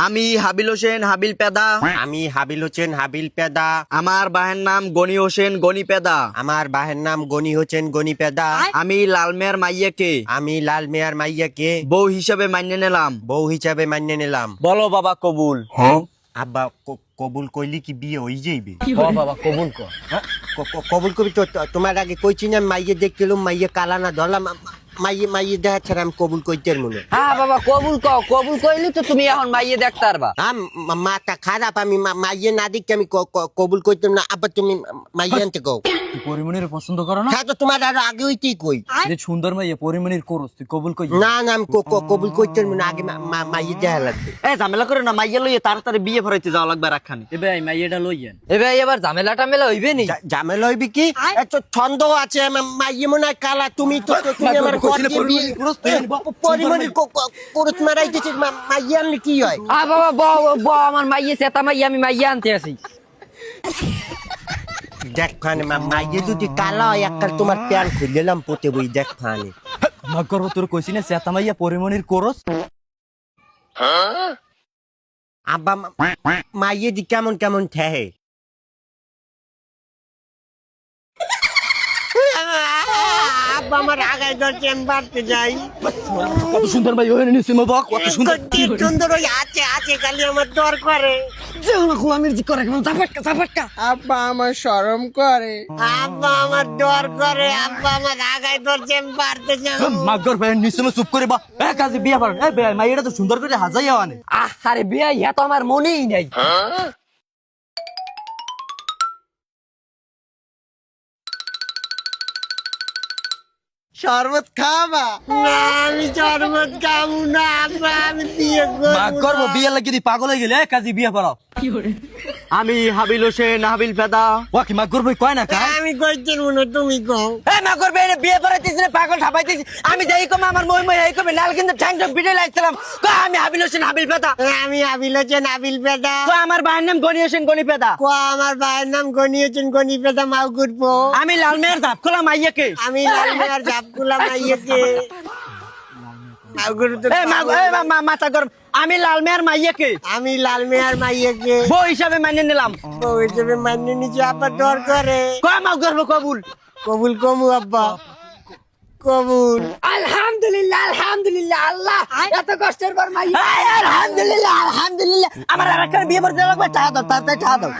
আমি হাবিল হোসেন হাবিল পেদা। আমি হাবিল হোসেন হাবিল পেদা। আমার বাহের নাম গনি হোসেন গনি পেদা। আমার বাহের নাম গনি হোসেন গনি পেদা। আমি লালমেয়ার মাইয়াকে আমি লাল মেয়ার মাইয়াকে বউ হিসাবে মান্য নিলাম। বউ হিসাবে মান্য নিলাম। বলো বাবা কবুল। আব্বা কবুল কইলি কি বিয়ে হই যাইবে? বাবা কবুল কর। কবুল কবি তো তোমার আগে কইছি না মাইয়ে দেখছিলাম মাইয়ে কালা না ধরলাম মাইয়ে দেখাচ্ছে আমি কবুল কইতে মনে। হ্যাঁ বাবা কবুল কবুল কইলি তো তুমি এখন মাইয়ে দেখতে পারবা। মাথা খারাপ আমি মাইয়ে না দেখতে আমি কবুল কইতাম না। আবার তুমি মাইয়ে আনতে কও। পরিমণির পছন্দ করো না? হ্যাঁ তো তোমার আরো আগে হইতেই কই যে সুন্দর মাইয়া পরিমণির করস তুই কবুল কই না না আমি কবুল কইতে মনে আগে মাইয়ে দেখা লাগবে। ঝামেলা করে না, মাইয়া লইয়ে তাড়াতাড়ি বিয়ে ভরাইতে যাওয়া লাগবে রাখানি। এ ভাই মাইয়াটা লইয়েন। এ ভাই এবার ঝামেলা টামেলা হইবে নি? ঝামেলা হইবে কি? এত ছন্দ আছে মাইয়ে মনে হয় কালা। তুমি তো তুমি আমার পরিমণির করস মারাইতেছি মাইয়ে আনলে কি হয়? বাবা আমার মাইয়ে সেতা মাইয়া আমি মাইয়া আনতে আসি। দেখ ফানে মাইয়ে যদি কালা হয় একবার তোমার প্যান খুললাম পোতে বই দেখ ফানে। মাগ করব তোর কইছি না সেতা মাইয়া পরিমণির করস। আব্বা মাইয়ে দি কেমন কেমন ঠেহে আব্বা আমার আগায় ধর চেম্বারতে যাই। কত সুন্দর মাইয়া হইনি নিছিমা বক কত সুন্দর। কি সুন্দর ওই আছে খালি আমার দর করে। যেমন গোলামির জি করে কেমন চাপাটকা। আব্বা আমার শরম করে। আব্বা আমার দর করে। আব্বা আমার আগায় ধর চেম্বারতে যাই। মাগ কর ভাই নিছিমা চুপ করে বা এ কাজে বিয়া করেন। এ ভাই মাইয়াটা তো সুন্দর করে হাজাইয়া আনে। আরে বিয়া ইয়া তো আমার মনেই নাই। শরবত খাওয়াবা? না আমি শরবত খাবো না আব্বা, আমি বিয়ে মাগ করবো করব না। বিয়া লাগি দি পাগল হয়ে গেলে এ কাজে বিয়া করাও। আমি হাবিল হোসেন হাবিল পেদা। ও কি মাগ করব কয় না কাই? আমি কইতে মনে তুমি কও। এ মা করবে এনে বিয়ে করাইতেছ না পাগল ঠাপাইতেছ। আমি যাই কম আমার মই এই কমে লাল কিন্তু ঠ্যাং ঠ্যাং পিটে লাইছিলাম। কই আমি হাবিল হোসেন হাবিল পেদা। আমি হাবিল হোসেন হাবিল পেদা। তো আমার বাহের নাম গনি হোসেন গনি পেদা। আমার ভাইয়ের নাম গনি হোসেন গনি পেদা মাউ করবো। আমি লালমেয়ার ঝাপখোলা মাইয়াকে আমি লালমিয়ার ঝাপকুলা মাইয়াকে মাউ করবো। মাথা গরম। আমি লালমেয়ার মাইয়াকে আমি লালমিয়ার মাইয়াকে বউ হিসাবে মান্য নিলাম। বউ হিসেবে মানিয়ে নিচ্ছে। আব্বা ডর করে। মাও করবো কবুল। কবুল কমু আব্বা কবুল। আলহামদুলিল্লাহ আলহামদুলিল্লাহ আল্লাহ এত কষ্টের পর মাইয়া। আলহামদুলিল্লাহ আলহামদুলিল্লাহ। আমার আর একটা বিয়ে করতে লাগবে, টাকা দাও তাড়াতাড়ি টাকা দাও।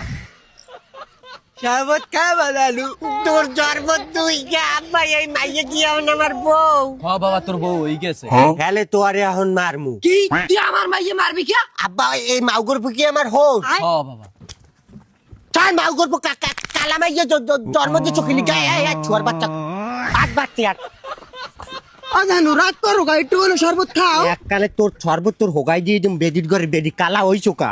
শরবত খাওয়াবা লালু? তোর শরবত তুই কে আব্বা? এই মাইয়া কি এখন আমার বউ? হ বাবা তোর বউ হই গেছে। হেলে তো আরে এখন মারমু। কি তুই আমার মাইয়া মারবি কি? আব্বা এই মাউ করবো কি আমার হোক? হ বাবা চাই মাউ করবো কালা মাইয়া জন্ম দিচ্ছ কিনি গায়ে ছোয়ার বাচ্চা আট বাচ্চা আর জানু রাত করো একটু হলো শরবত খাও। এককালে তোর শরবত তোর হোগাই দিয়ে দিম বেদির ঘরে বেদি কালা হইছো কা।